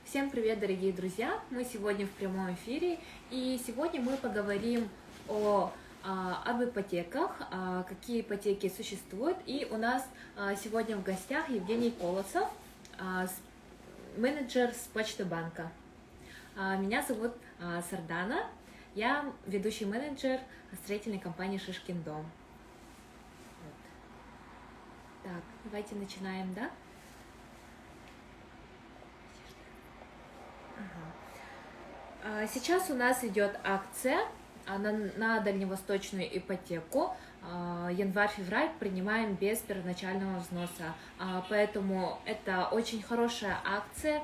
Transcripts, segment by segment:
Всем привет, дорогие друзья! Мы сегодня в прямом эфире, и сегодня мы поговорим об ипотеках, какие ипотеки существуют. И у нас сегодня в гостях Евгений Колосов, менеджер с Почты банка. Меня зовут Сардана, я ведущий менеджер строительной компании «Шишкин дом». Так, давайте начинаем, да? Сейчас у нас идет акция на дальневосточную ипотеку. Январь-февраль принимаем без первоначального взноса, поэтому это очень хорошая акция.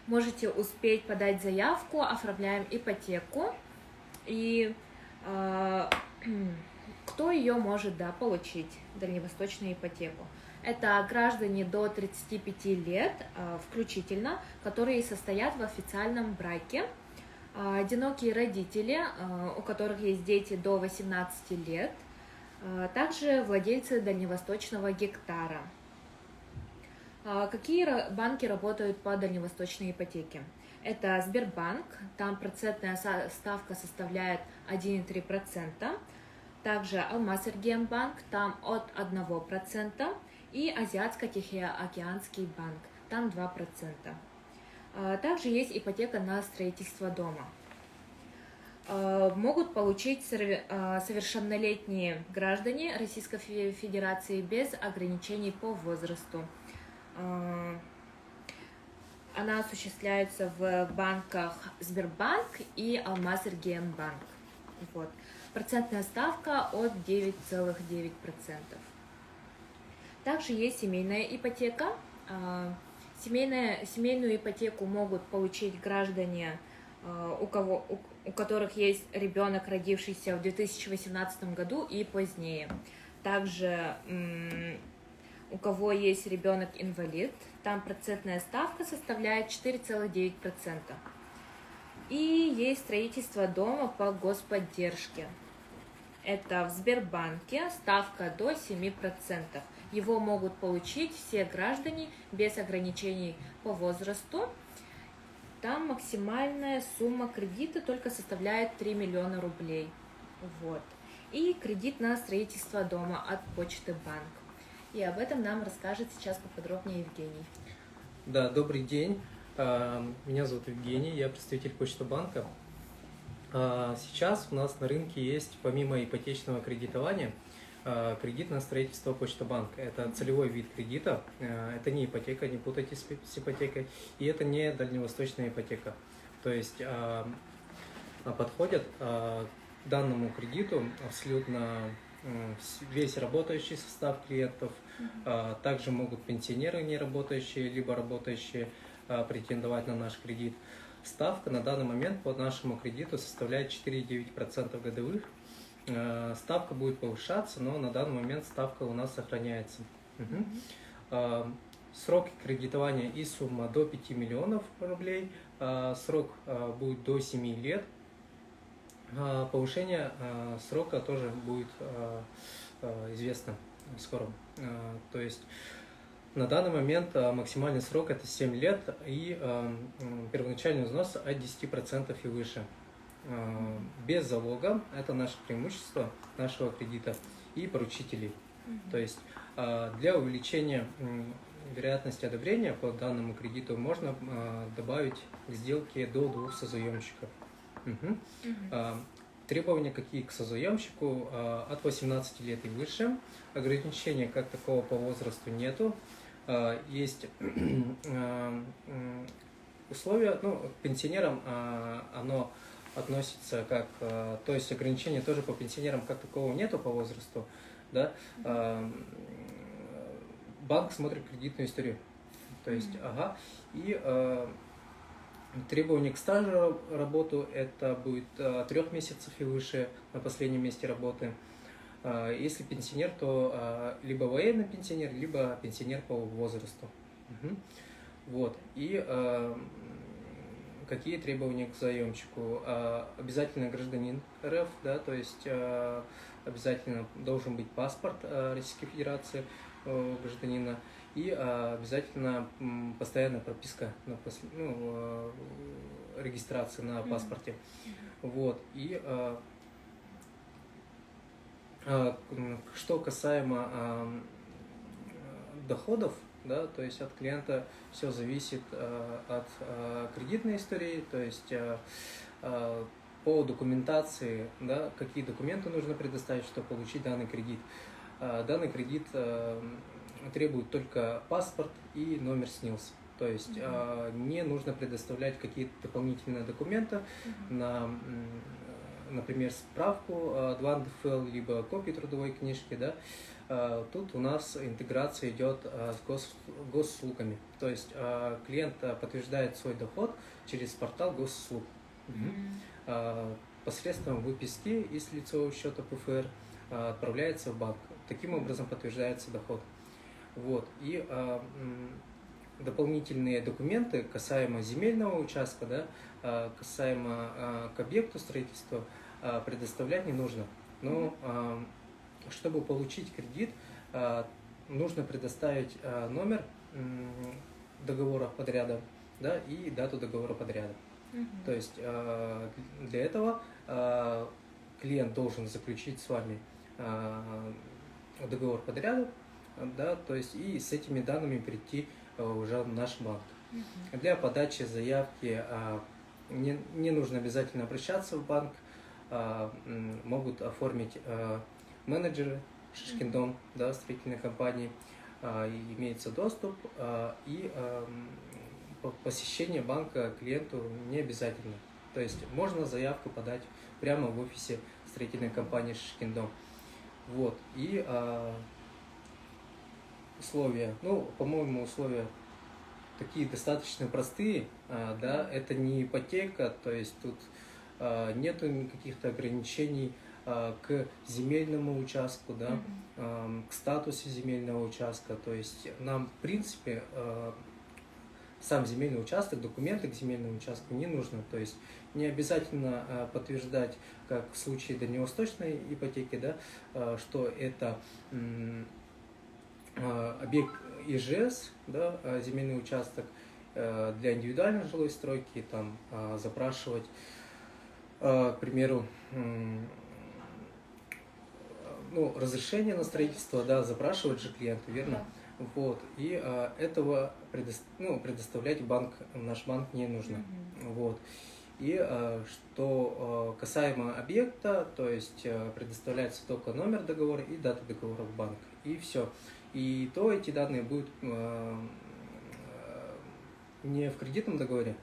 Можете успеть подать заявку, оформляем ипотеку, и кто ее может получить, дальневосточную ипотеку? Это граждане до 35 лет включительно, которые состоят в официальном браке, одинокие родители, у которых есть дети до 18 лет, также владельцы дальневосточного гектара. Какие банки работают по дальневосточной ипотеке? Это Сбербанк, там процентная ставка составляет 1,3%. Также Алмаз-Энергобанк, там от 1%. И Азиатско-Тихоокеанский банк, там 2%. Также есть ипотека на строительство дома. Могут получить совершеннолетние граждане Российской Федерации без ограничений по возрасту. Она осуществляется в банках Сбербанк и Алмаз-Энергобанк. Вот. Процентная ставка от 9,9%. Также есть семейная ипотека. Семейную ипотеку могут получить граждане, у которых есть ребенок, родившийся в 2018 году и позднее. Также у кого есть ребенок-инвалид, там процентная ставка составляет 4,9%. И есть строительство дома по господдержке. Это в Сбербанке ставка до 7%. Его могут получить все граждане без ограничений по возрасту. Там максимальная сумма кредита только составляет 3 миллиона рублей. Вот. И кредит на строительство дома от Почты банк. И об этом нам расскажет сейчас поподробнее Евгений. Да, добрый день. Меня зовут Евгений, я представитель Почты банка. Сейчас у нас на рынке есть, помимо ипотечного кредитования, кредит на строительство Почта банка. Это целевой вид кредита, это не ипотека, не путайте с ипотекой, и это не дальневосточная ипотека. То есть подходят к данному кредиту абсолютно весь работающий состав клиентов, также могут пенсионеры не работающие, либо работающие претендовать на наш кредит. Ставка на данный момент по нашему кредиту составляет 4,9% годовых. Ставка будет повышаться, но на данный момент ставка у нас сохраняется. Срок кредитования и сумма до 5 миллионов рублей. Срок будет до 7 лет. Повышение срока тоже будет известно скоро. То есть на данный момент максимальный срок это 7 лет и первоначальный взнос от 10% и выше. Без залога, это наше преимущество нашего кредита, и поручителей. То есть для увеличения вероятности одобрения по данному кредиту можно добавить к сделке до 2 созаемщиков. Требования какие к созаемщику? От 18 лет и выше. Ограничения как такого по возрасту нету. Есть условия, к пенсионерам оно относится как, то есть ограничения тоже по пенсионерам как такового нету по возрасту, да. Банк смотрит кредитную историю, то есть, и требования к стажу работы это будет 3 месяцев и выше на последнем месте работы. Если пенсионер, то либо военный пенсионер, либо пенсионер по возрасту. Вот. И какие требования к заемщику? Обязательно гражданин РФ, да, то есть обязательно должен быть паспорт Российской Федерации гражданина и обязательно постоянная прописка, регистрация на паспорте. Вот. И что касаемо доходов, да, то есть от клиента все зависит от кредитной истории, то есть по документации, да, какие документы нужно предоставить, чтобы получить данный кредит. Данный кредит требует только паспорт и номер СНИЛС. То есть не нужно предоставлять какие-то дополнительные документы на, например, справку 2 НДФЛ, либо копию трудовой книжки, да. Тут у нас интеграция идет с госуслугами. То есть клиент подтверждает свой доход через портал госуслуг. Посредством выписки из лицевого счета ПФР отправляется в банк. Таким образом подтверждается доход. Вот. И дополнительные документы касаемо земельного участка, да, касаемо к объекту строительства предоставлять не нужно. Но чтобы получить кредит, нужно предоставить номер договора подряда, да, и дату договора подряда. То есть для этого клиент должен заключить с вами договор подряда, да, то есть и с этими данными прийти уже в наш банк. Для подачи заявки не нужно обязательно обращаться в банк, могут оформить менеджеры Шишкин-Дом, да, строительной компании, имеется доступ, и посещение банка клиенту не обязательно. То есть можно заявку подать прямо в офисе строительной компании Шишкин-Дом. Вот. И условия, ну, по-моему, условия такие достаточно простые, да, это не ипотека, то есть тут нету каких-то ограничений к земельному участку, да, к статусу земельного участка, то есть нам, в принципе, сам земельный участок, документы к земельному участку не нужно, то есть не обязательно подтверждать, как в случае дальневосточной ипотеки, да, что это объект ИЖС, да, земельный участок для индивидуальной жилой стройки, там запрашивать, к примеру, ну, разрешение на строительство, да, запрашивать же клиенту, верно? Да. Вот, и этого предоставлять наш банк не нужно. Вот. И что касаемо объекта, то есть предоставляется только номер договора и дата договора в банк, и все. И то эти данные будут не в кредитном договоре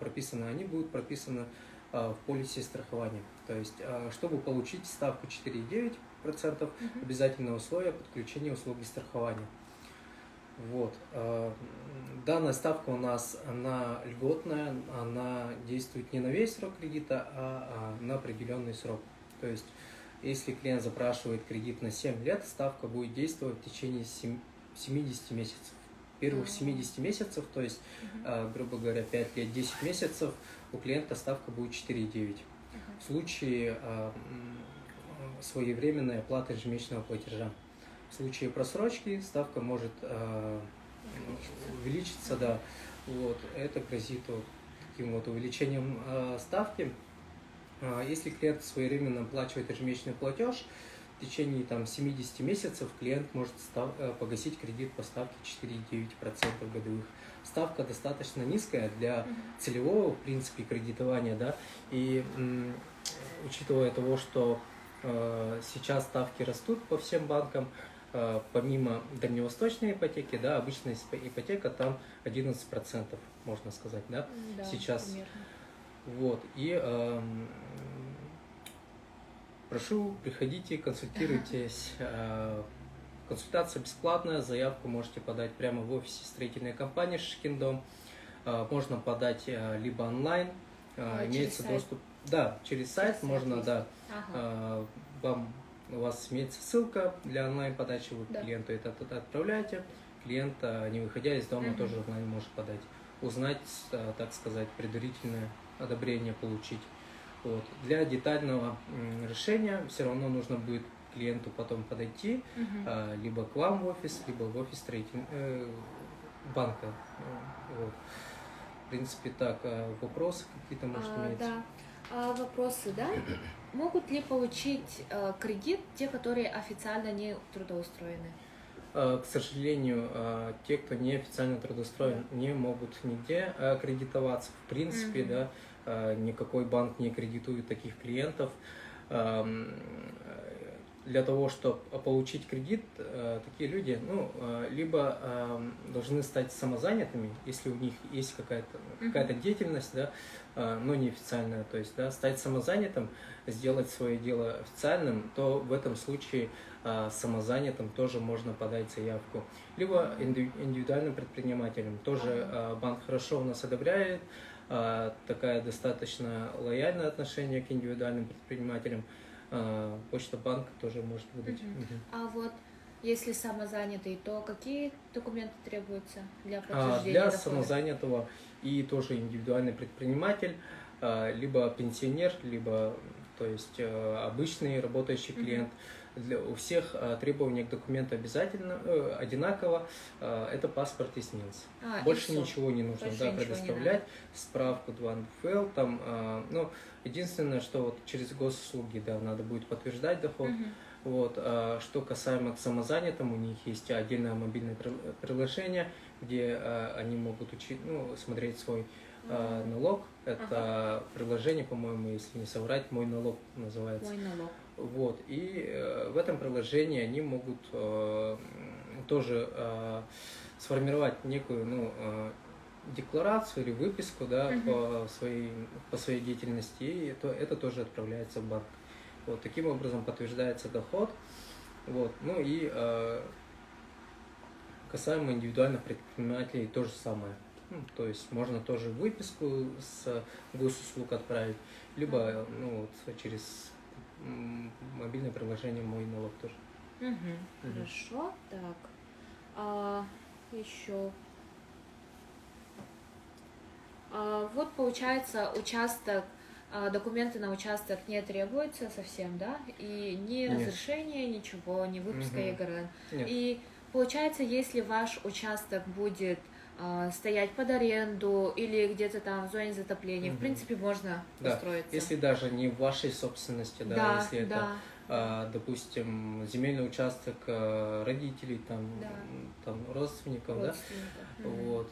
прописаны, они будут прописаны в полисе страхования. То есть, чтобы получить ставку 4,9%, обязательное условие подключения услуги страхования. Вот. Данная ставка у нас, она льготная, она действует не на весь срок кредита, а на определенный срок. То есть, если клиент запрашивает кредит на 7 лет, ставка будет действовать в течение 70 месяцев. Первых 70 месяцев, то есть, грубо говоря, 5 лет, 10 месяцев, у клиента ставка будет 4,9. В случае своевременной оплаты ежемесячного платежа. В случае просрочки ставка может увеличиться, да. Вот, это грозит вот таким вот увеличением ставки. Если клиент своевременно оплачивает ежемесячный платеж, в течение там 70 месяцев клиент может погасить кредит по ставке 4,9% годовых. Ставка достаточно низкая для целевого, в принципе, кредитования, да, и учитывая того, что сейчас ставки растут по всем банкам, помимо дальневосточной ипотеки, да, обычная ипотека там 11%, можно сказать, да, сейчас. Примерно. Вот, и прошу, приходите, консультируйтесь. Консультация бесплатная, заявку можете подать прямо в офисе строительной компании Шишкин-Дом. Можно подать либо онлайн, имеется доступ. Да, через сайт можно, да. У вас имеется ссылка для онлайн-подачи, вы клиенту это отправляете. Клиент, не выходя из дома, тоже онлайн может подать. Узнать, так сказать, предварительное одобрение получить. Вот. Для детального решения все равно нужно будет клиенту потом подойти, либо к вам в офис, либо в офис банка. Вот. В принципе, так, вопросы какие-то, может, иметь? Да. Вопросы, да? Могут ли получить кредит те, которые официально не трудоустроены? К сожалению, те, кто неофициально трудоустроен, не могут нигде кредитоваться. В принципе, да, никакой банк не кредитует таких клиентов. Для того, чтобы получить кредит, такие люди, ну, либо должны стать самозанятыми, если у них есть какая-то деятельность, да, но неофициальная, то есть, да, стать самозанятым, сделать свое дело официальным, то в этом случае самозанятым тоже можно подать заявку. Либо индивидуальным предпринимателям. Тоже банк хорошо у нас одобряет, такая достаточно лояльное отношение к индивидуальным предпринимателям. Почта банка тоже может выдать. А вот если самозанятый, то какие документы требуются для подтверждения Для дохода? самозанятого и тоже индивидуальный предприниматель, либо пенсионер, либо, то есть, обычный работающий клиент. У всех требования к документу обязательно одинаково. Это паспорт и СНИЛС. Больше ничего не нужно предоставлять. Справку 2 НДФЛ. Там, ну, единственное, что вот через госуслуги, да, надо будет подтверждать доход. Вот. Что касаемо к самозанятым, у них есть отдельное мобильное приложение, где они могут смотреть свой налог. Это приложение, по-моему, если не соврать, «Мой налог» называется. «Мой налог». Вот. И в этом приложении они могут тоже сформировать некую декларацию или выписку, да, по своей деятельности, и это тоже отправляется в банк. Вот. Таким образом подтверждается доход. Вот. Ну и касаемо индивидуальных предпринимателей то же самое. То есть можно тоже выписку с госуслуг отправить, либо через мобильное приложение «Мой налог» тоже. Хорошо, так. Еще. Вот получается, документы на участок не требуются совсем, да? И ни разрешения, ничего, ни выпуска ЕГРН. Нет. И получается, если ваш участок будет стоять под аренду или где-то там в зоне затопления, в принципе, можно устроиться. Если даже не в вашей собственности, если это, допустим, земельный участок родителей, там родственников, вот,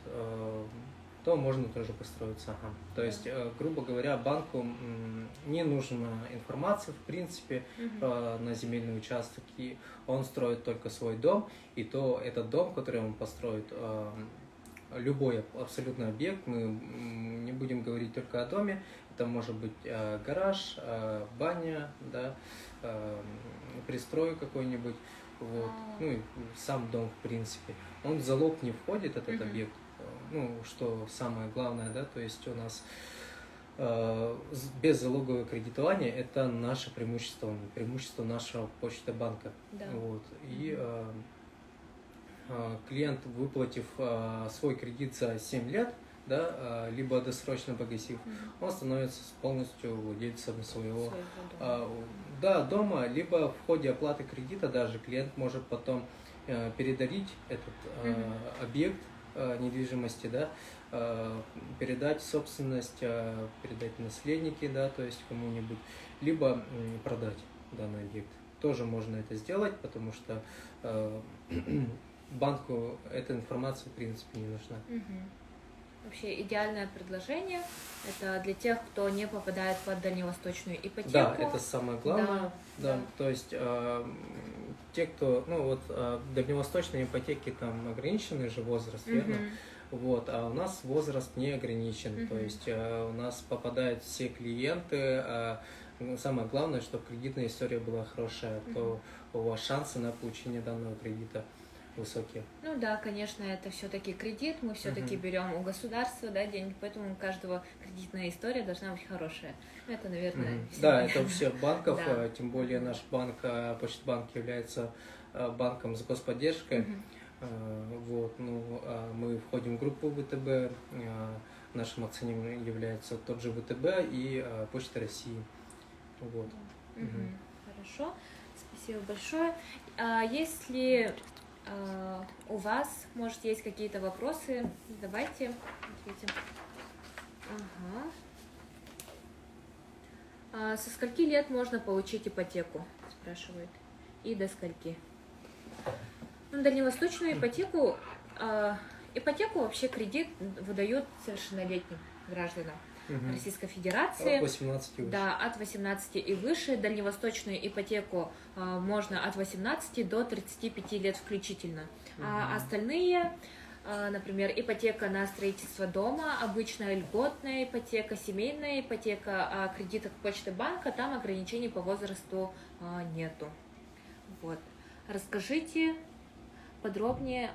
то можно тоже построиться. То есть, грубо говоря, банку не нужна информация, в принципе, на земельный участок, и он строит только свой дом, и то этот дом, который он построит, любой абсолютно объект, мы не будем говорить только о доме, это может быть гараж, баня, да, пристрой какой-нибудь, вот, ну и сам дом, в принципе. Он в залог не входит, этот объект, что самое главное, да, то есть у нас беззалоговое кредитование – это наше преимущество нашего Почта банка. Вот. И клиент, выплатив свой кредит за 7 лет, да, либо досрочно погасив, он становится полностью владельцем своего дома, либо в ходе оплаты кредита даже клиент может потом передарить этот объект недвижимости, да, передать в собственность, передать наследники, да, то есть кому-нибудь, либо продать данный объект. Тоже можно это сделать, потому что банку эта информация, в принципе, не нужна. Вообще идеальное предложение – это для тех, кто не попадает под дальневосточную ипотеку. Да, это самое главное. Да. То есть те, кто, дальневосточные ипотеки, там ограниченный же возраст, верно? Вот, а у нас возраст не ограничен. То есть у нас попадают все клиенты. Самое главное, чтобы кредитная история была хорошая, то у вас шансы на получение данного кредита высокие. Ну да, конечно, это все-таки кредит, мы все-таки берем у государства, да, деньги, поэтому у каждого кредитная история должна быть хорошая. Это, наверное, да, это у всех банков, тем более наш банк, Почтбанк, является банком с господдержкой. Вот, мы входим в группу ВТБ, нашим акционером является тот же ВТБ и Почта России. Вот. Хорошо, Спасибо большое. Если у вас, может, есть какие-то вопросы, давайте ответим. Ага. Со скольки лет можно получить ипотеку, спрашивают, и до скольки? Ну, дальневосточную ипотеку, вообще кредит выдают совершеннолетним гражданам Российской Федерации. От 18 и выше. Да, от 18 и выше. Дальневосточную ипотеку можно от 18 до 35 лет включительно. А остальные, например, ипотека на строительство дома, обычная льготная ипотека, семейная ипотека, а кредитах Почты банка, там ограничений по возрасту нету. Вот. Расскажите подробнее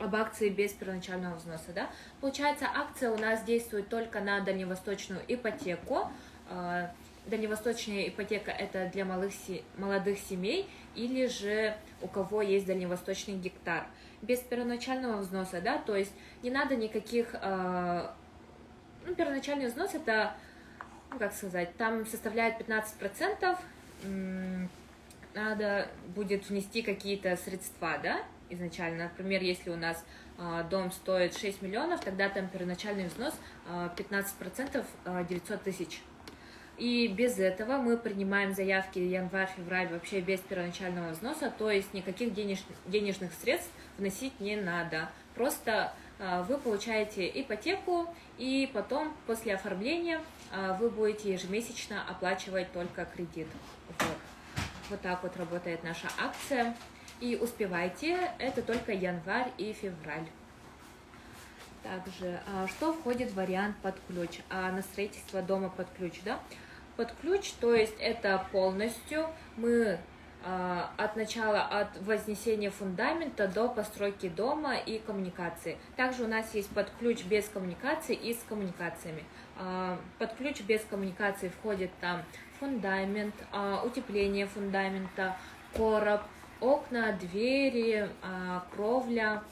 об акции без первоначального взноса. Да? Получается, акция у нас действует только на дальневосточную ипотеку. Дальневосточная ипотека – это для молодых семей или же у кого есть дальневосточный гектар. Без первоначального взноса, да, то есть не надо никаких… первоначальный взнос – это, как сказать, там составляет 15%, надо будет внести какие-то средства, да, изначально. Например, если у нас дом стоит 6 миллионов, тогда там первоначальный взнос 15% 900 тысяч. И без этого мы принимаем заявки январь-февраль вообще без первоначального взноса, то есть никаких денежных средств вносить не надо. Просто вы получаете ипотеку, и потом после оформления вы будете ежемесячно оплачивать только кредит. Вот так вот работает наша акция. И успевайте, это только январь и февраль. Также, что входит в вариант под ключ? На строительство дома под ключ, да? Под ключ, то есть это полностью мы от начала, от вознесения фундамента до постройки дома и коммуникации. Также у нас есть под ключ без коммуникаций и с коммуникациями. Под ключ без коммуникаций входит там фундамент, утепление фундамента, короб, окна, двери, кровля.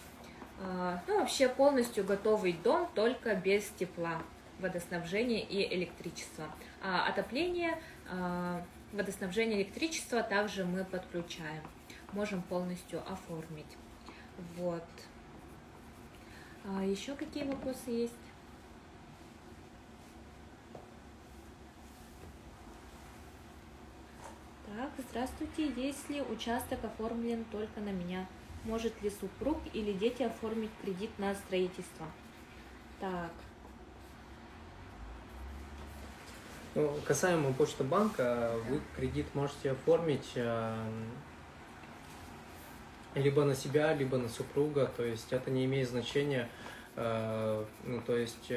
Вообще полностью готовый дом, только без тепла, водоснабжения и электричества. Отопление, водоснабжение, электричество также мы подключаем. Можем полностью оформить. Вот. Еще какие вопросы есть? Так, здравствуйте. Если участок оформлен только на меня, может ли супруг или дети оформить кредит на строительство? Так. Ну, касаемо Почта банка, вы кредит можете оформить либо на себя, либо на супруга, то есть это не имеет значения, то есть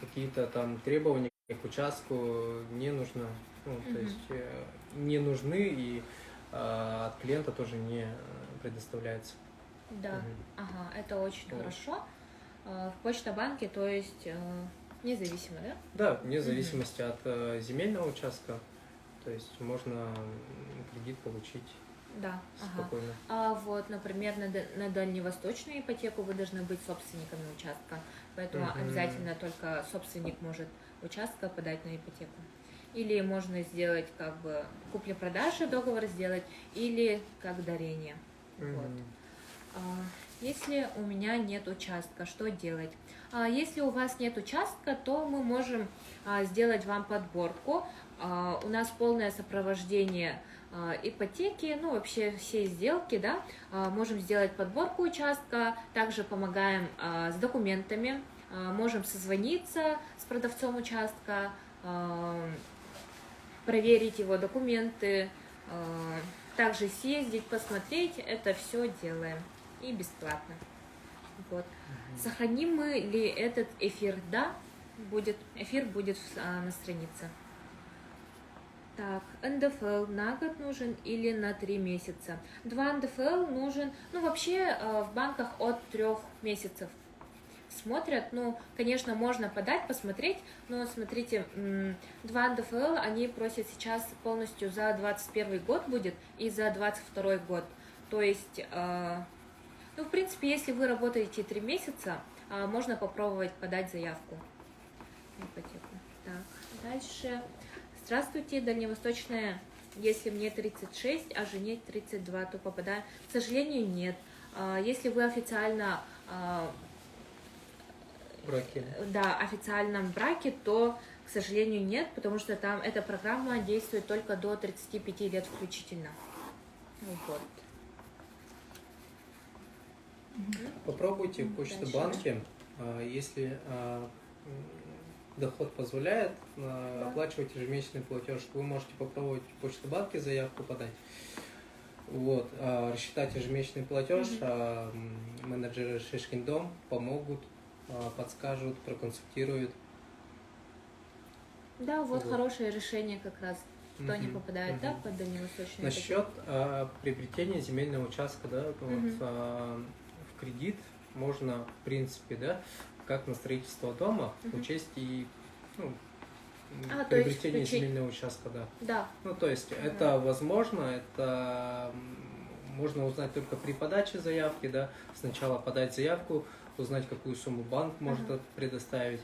какие-то там требования к участку не нужно, то есть не нужны и от клиента тоже не предоставляется. Да, ага, это очень хорошо. В Почта-банке, то есть независимо, да? Да, вне зависимости от земельного участка, то есть можно кредит получить. Да, спокойно. Вот, например, на дальневосточную ипотеку вы должны быть собственниками участка, поэтому обязательно только собственник может участка подать на ипотеку. Или можно сделать как бы купли-продажи, договор сделать, или как дарение. Вот. Если у меня нет участка, что делать? Если у вас нет участка, то мы можем сделать вам подборку. У нас полное сопровождение ипотеки, вообще все сделки, да, можем сделать подборку участка, также помогаем с документами, можем созвониться с продавцом участка, проверить его документы, также съездить, посмотреть, это все делаем и бесплатно. Вот. Сохраним мы ли этот эфир? Да, эфир будет на странице. Так, НДФЛ на год нужен или на 3 месяца? 2 НДФЛ нужен, вообще в банках от 3 месяцев смотрят, конечно, можно подать, посмотреть, но смотрите, 2 НДФЛ они просят сейчас полностью за 2021 год будет и за 2022 год, то есть, в принципе, если вы работаете 3 месяца, можно попробовать подать заявку в ипотеку. Так, дальше. Здравствуйте, Дальневосточная. Если мне 36, а жене 32, то попадаю? К сожалению, нет. Если вы официально Браки. да, официальном браке, то, к сожалению, нет, потому что там эта программа действует только до 35 лет включительно. Вот. Попробуйте в Почта банке, если доход позволяет оплачивать ежемесячный платеж, вы можете попробовать в Почта банке заявку подать. Вот, рассчитать ежемесячный платеж, менеджеры Шишкин дом помогут, подскажут, проконсультируют. Да, вот хорошее решение как раз, кто не попадает, да, под дальневосточный. Насчет приобретения земельного участка, да, вот, в кредит можно, в принципе, да, как на строительство дома, учесть и приобретение земельного участка, да. Да. Ну, то есть это возможно, это можно узнать только при подаче заявки, да, сначала подать заявку, узнать, какую сумму банк может предоставить,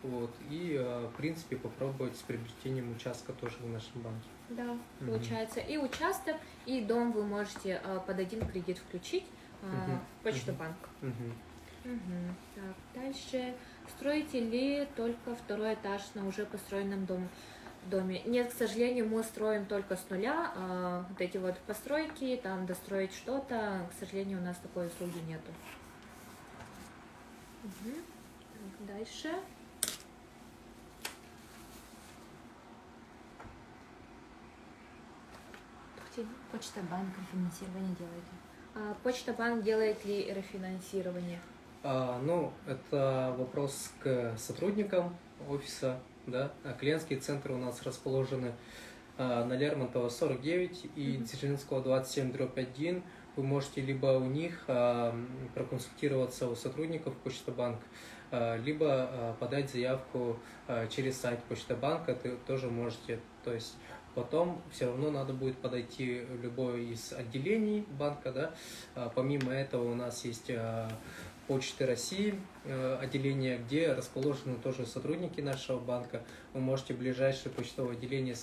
вот, и, в принципе, попробовать с приобретением участка тоже в нашем банке. Да, получается, и участок, и дом вы можете под один кредит включить в Почта банк. Так, дальше. Строите ли только второй этаж на уже построенном доме? Нет, к сожалению, мы строим только с нуля. Вот эти вот постройки, там достроить что-то, к сожалению, у нас такой услуги нету. Так, дальше. Почта банк рефинансирование делает. Почта банк делает ли рефинансирование? Ну, это вопрос к сотрудникам офиса, да. Клиентские центры у нас расположены на Лермонтова 49 и Дзержинского 27/1. Вы можете либо у них проконсультироваться у сотрудников Почта банк, либо подать заявку через сайт Почта банка, тоже можете. То есть потом все равно надо будет подойти в любое из отделений банка, да. Помимо этого у нас есть Почты России отделение, где расположены тоже сотрудники нашего банка. Вы можете в ближайшее почтовое отделение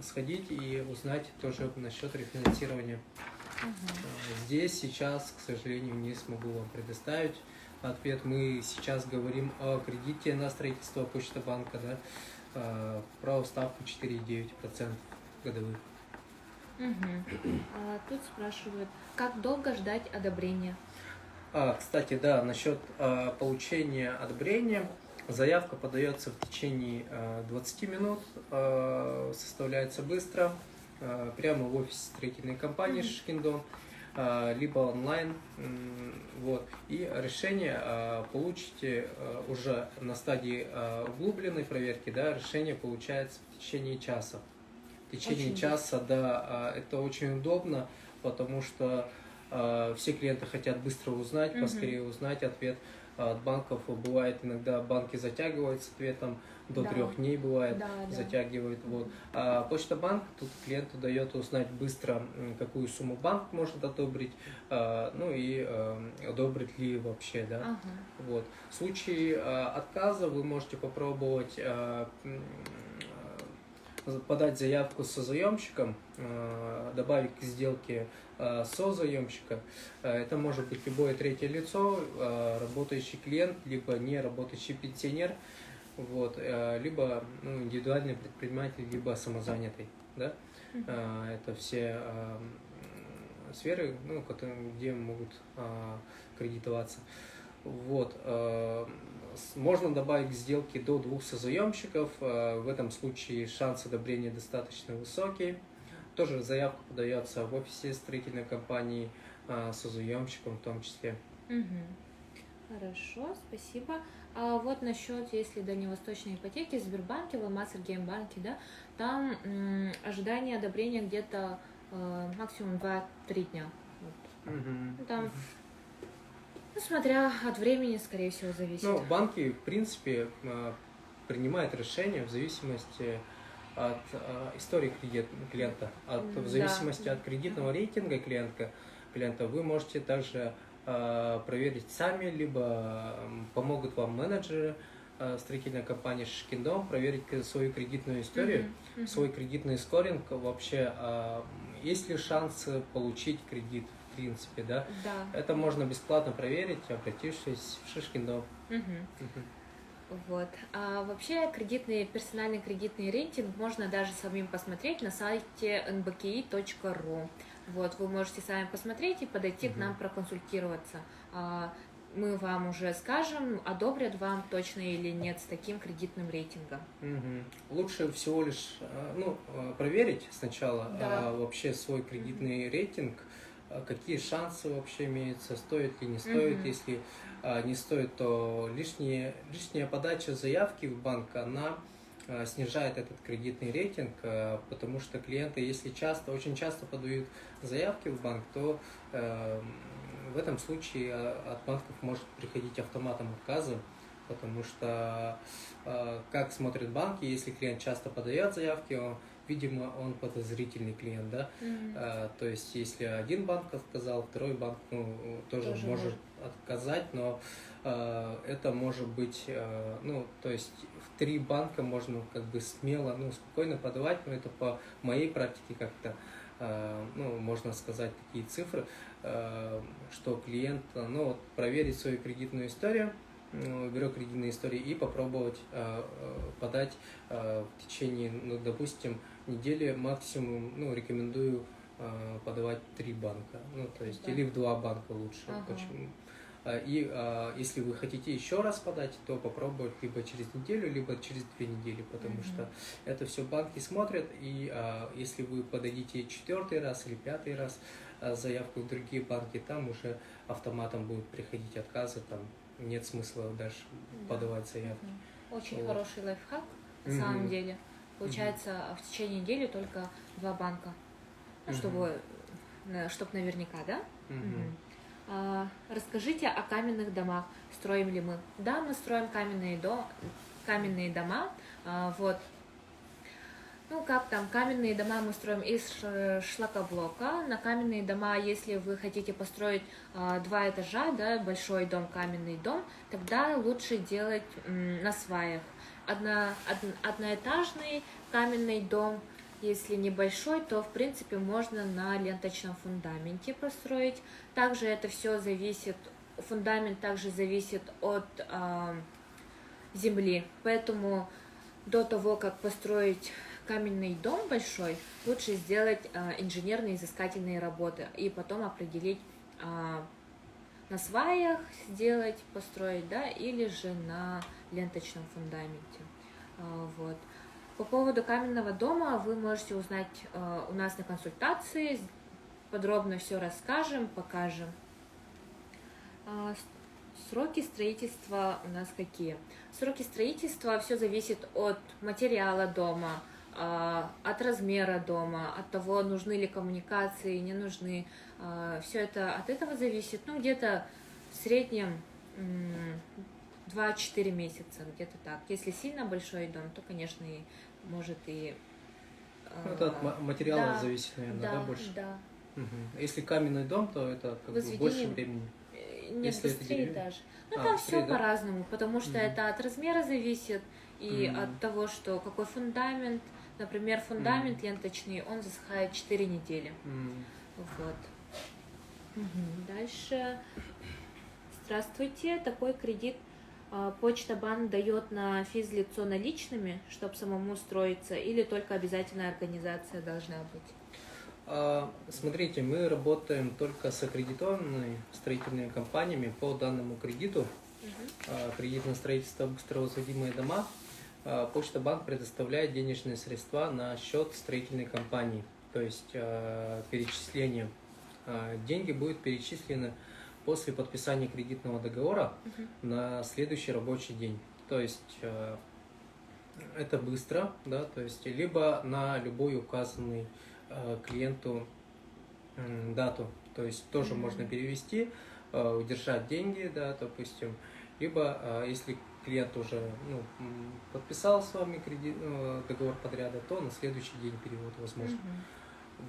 сходить и узнать тоже насчет рефинансирования. Здесь сейчас, к сожалению, не смогу вам предоставить ответ. Мы сейчас говорим о кредите на строительство Почта банка, да, про ставку 4,9% годовых. Тут спрашивают, как долго ждать одобрения? Кстати, да, насчет получения одобрения. Заявка подается в течение 20 минут, составляется быстро, прямо в офисе строительной компании Шишкин дом, либо онлайн. Вот. И решение получите уже на стадии углубленной проверки, да, решение получается в течение часа. В течение часа, да, это очень удобно, потому что все клиенты хотят быстро узнать, поскорее узнать ответ от банков. Бывает, иногда банки затягивают с ответом, до 3 дней бывает, затягивают. Вот. А Почта банк тут клиенту дает узнать быстро, какую сумму банк может одобрить, ну и одобрит ли вообще, да. Вот. В случае отказа вы можете попробовать подать заявку с созаемщиком, добавить к сделке созаемщика. Это может быть любое третье лицо, работающий клиент, либо не работающий пенсионер, вот, либо индивидуальный предприниматель, либо самозанятый. Да? Это все сферы, где могут кредитоваться. Вот. Можно добавить к сделке до 2 созаемщиков. В этом случае шанс одобрения достаточно высокий. Тоже заявка подается в офисе строительной компании, созаемщиком в том числе. Хорошо, спасибо. А вот насчет, если дальневосточной ипотеки в Сбербанке, в Алмаз-Альгейм-банке, да, там ожидание одобрения где-то максимум 2-3 дня. Вот. Там, смотря от времени, скорее всего, зависит. Ну, банки, в принципе, принимают решения в зависимости от истории клиента, в зависимости от кредитного рейтинга клиента. Вы можете также проверить сами, либо помогут вам менеджеры строительная компания Шишкин-Дом, проверить свою кредитную историю, свой кредитный скоринг, вообще есть ли шанс получить кредит, в принципе, да? Да. Это можно бесплатно проверить, обратившись в Шишкин-Дом. Вот. А вообще персональный кредитный рейтинг можно даже самим посмотреть на сайте nbki.ru. Вот, вы можете сами посмотреть и подойти к нам проконсультироваться. Мы вам уже скажем, одобрят вам точно или нет с таким кредитным рейтингом. Лучше всего лишь проверить сначала Да. вообще свой кредитный рейтинг, какие шансы вообще имеются, стоит ли, не стоит. Если не стоит, то лишняя подача заявки в банк, она снижает этот кредитный рейтинг, потому что клиенты, если очень часто подают заявки в банк, то в этом случае от банков может приходить автоматом отказы, потому что как смотрят банки, если клиент часто подает заявки, видимо, он подозрительный клиент, да. То есть, если один банк отказал, второй банк тоже может отказать, но это может быть, то есть в 3 банка можно как бы смело, спокойно подавать, но это по моей практике как-то, можно сказать такие цифры, что клиент, проверить свою кредитную историю, бюро кредитной истории и попробовать подать в течение, допустим, недели максимум, рекомендую подавать 3 банка, то есть или в 2 банка лучше. Почему? И если вы хотите еще раз подать, то попробовать либо через неделю, либо через 2 недели, потому что это все банки смотрят, и если вы подадите 4-й раз или 5-й раз заявку в другие банки, там уже автоматом будут приходить отказы, там нет смысла дальше подавать заявки. Очень хороший лайфхак, на самом деле. Получается, в течение недели только 2 банка, чтобы наверняка, да? Расскажите о каменных домах. Строим ли мы? Да, мы строим каменные дома. Вот. Как там, каменные дома мы строим из шлакоблока. На каменные дома, если вы хотите построить 2 этажа, да, большой дом, каменный дом, тогда лучше делать на сваях. Одноэтажный каменный дом, если небольшой, то в принципе можно на ленточном фундаменте построить. Также это все зависит, фундамент также зависит от земли, поэтому до того, как построить каменный дом большой, лучше сделать инженерные изыскательные работы и потом определить на сваях построить, да, или же на ленточном фундаменте. Вот. По поводу каменного дома вы можете узнать у нас на консультации, подробно все расскажем, покажем. Сроки строительства у нас какие? Сроки строительства все зависит от материала дома, от размера дома, от того, нужны ли коммуникации, не нужны. Все это от этого зависит. Где-то в среднем 2-4 месяца, где-то так. Если сильно большой дом, то, конечно, и может и... Это от материала зависит, наверное, да, больше? Да. Если каменный дом, то это как бы больше времени. Нет, если быстрее даже. Там все по-разному, потому что это от размера зависит и от того, что какой фундамент. Например, фундамент ленточный, он засыхает 4 недели. Вот. Дальше. Здравствуйте. Такой кредит Почта банк дает на физлицо наличными, чтобы самому строиться, или только обязательная организация должна быть? Смотрите, мы работаем только с аккредитованными строительными компаниями по данному кредиту. Кредит на строительство быстровозводимые дома. Почта банк предоставляет денежные средства на счет строительной компании. То есть перечисление. Деньги будут перечислены после подписания кредитного договора на следующий рабочий день. То есть это быстро, да, то есть либо на любой указанный клиенту дату, то есть тоже можно перевести, удержать деньги, да, допустим, либо если клиент уже подписал с вами договор подряда, то на следующий день перевод возможен.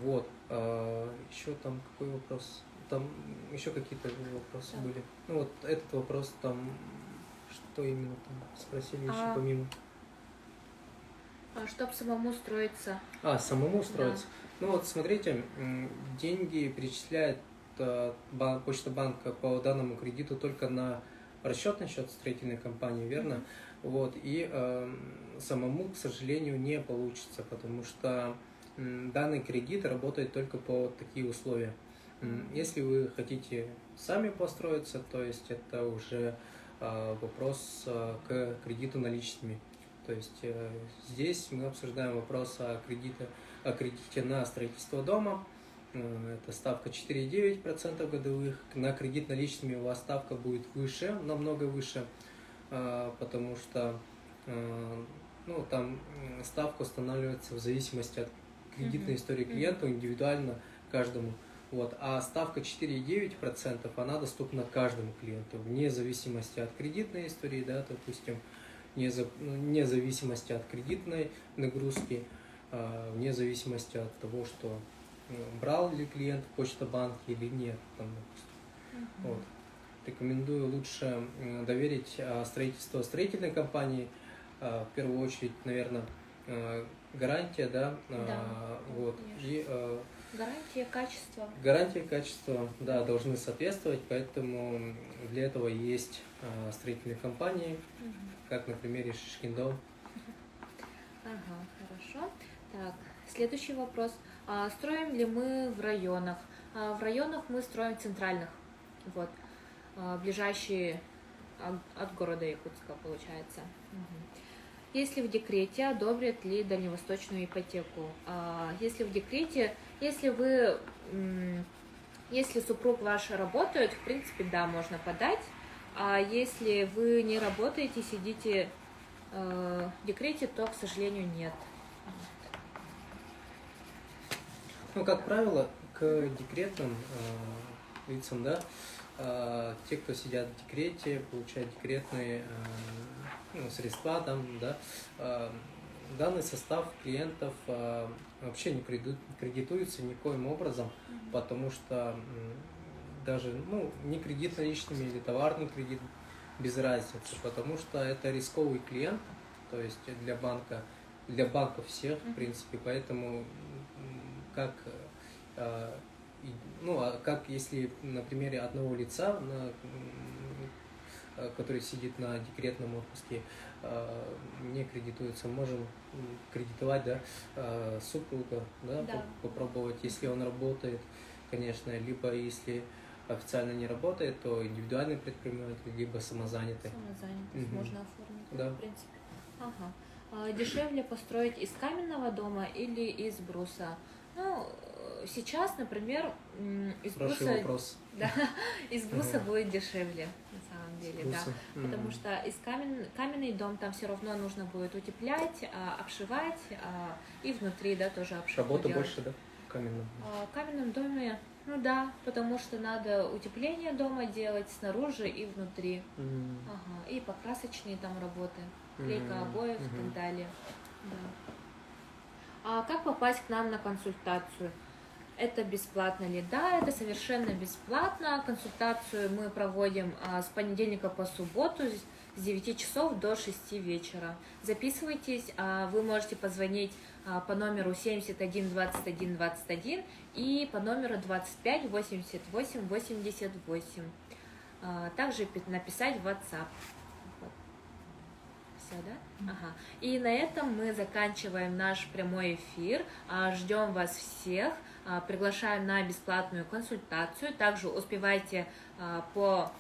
Вот. Еще там какой вопрос? Там еще какие-то вопросы были. Вот этот вопрос там Что именно там спросили еще А, помимо? Чтобы самому строиться. Самому устроиться. Ну вот смотрите, деньги перечисляет Почта банка по данному кредиту только на расчетный счет строительной компании, верно? Вот, и самому, к сожалению, не получится, потому что данный кредит работает только по такие условия. Если вы хотите сами построиться, то есть это уже вопрос к кредиту наличными. То есть здесь мы обсуждаем вопрос о кредите на строительство дома. Это ставка 4,9% годовых. На кредит наличными у вас ставка будет выше, намного выше, потому что там ставка устанавливается в зависимости от кредитной истории клиента, индивидуально каждому. Вот. А ставка 4,9% она доступна каждому клиенту, вне зависимости от кредитной истории, да, допустим, вне зависимости от кредитной нагрузки, вне зависимости от того, что брал ли клиент в Почта-банке или нет. Там, вот. Рекомендую лучше доверить строительство строительной компании. В первую очередь, наверное, гарантия, да, вот. И гарантия качества, да, должны соответствовать, поэтому для этого есть строительные компании, как на примере Шишкин-Дом. Ага, хорошо. Так, следующий вопрос. Строим ли мы в районах? В районах мы строим центральных, вот, ближайшие от города Якутска, получается. Если в декрете, одобрят ли дальневосточную ипотеку? Если в декрете, если супруг ваш работает, в принципе, да, можно подать. А если вы не работаете, сидите в декрете, то, к сожалению, нет. Ну, как правило, к декретным лицам, да, те, кто сидят в декрете, получают декретные средства, там, да, данный состав клиентов вообще не кредитуется никоим образом, потому что даже не кредит наличными или товарный кредит, без разницы, потому что это рисковый клиент, то есть для банков всех, в принципе, поэтому как если на примере одного лица, который сидит на декретном отпуске, не кредитуется, можем кредитовать, да, супруга, да, попробовать, если он работает, конечно, либо если официально не работает, то индивидуальный предприниматель, либо самозанятый. Можно оформить, да. В принципе. Ага. Дешевле построить из каменного дома или из бруса? Ну, сейчас, например, из бруса будет дешевле, на самом деле, да. Потому что каменный дом там все равно нужно будет утеплять, обшивать, и внутри, да, тоже обшивать. Работа больше, да, в каменном? В каменном доме, да, потому что надо утепление дома делать снаружи и внутри. Ага. И покрасочные там работы, клейка обоев и так далее. Да. А как попасть к нам на консультацию? Это бесплатно ли? Да, это совершенно бесплатно. Консультацию мы проводим с понедельника по субботу с 9 часов до 6 вечера. Записывайтесь, вы можете позвонить по номеру 71 21 21 и по номеру 25 88 88. Также написать в WhatsApp. Все, да? Ага. И на этом мы заканчиваем наш прямой эфир. Ждем вас всех. Приглашаем на бесплатную консультацию. Также успевайте по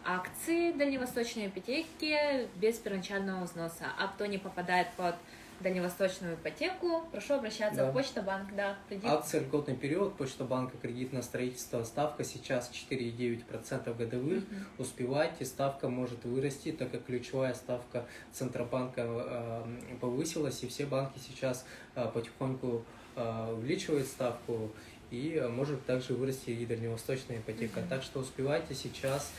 акции дальневосточной ипотеки без первоначального взноса. А кто не попадает под дальневосточную ипотеку, прошу обращаться в Почта-банк. Да, акция льготный период, Почта-банка, кредит на строительство, ставка сейчас 4,9% годовых. Успевайте, ставка может вырасти, так как ключевая ставка Центробанка повысилась, и все банки сейчас потихоньку увеличивают ставку, и может также вырасти и дальневосточная ипотека. Так что успевайте сейчас,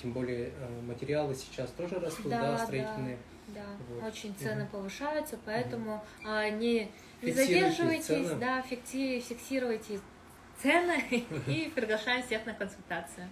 тем более материалы сейчас тоже растут, строительные. Да, вот. Очень цены повышаются, поэтому не задерживайтесь, фиксируйте цены и приглашаем всех на консультацию.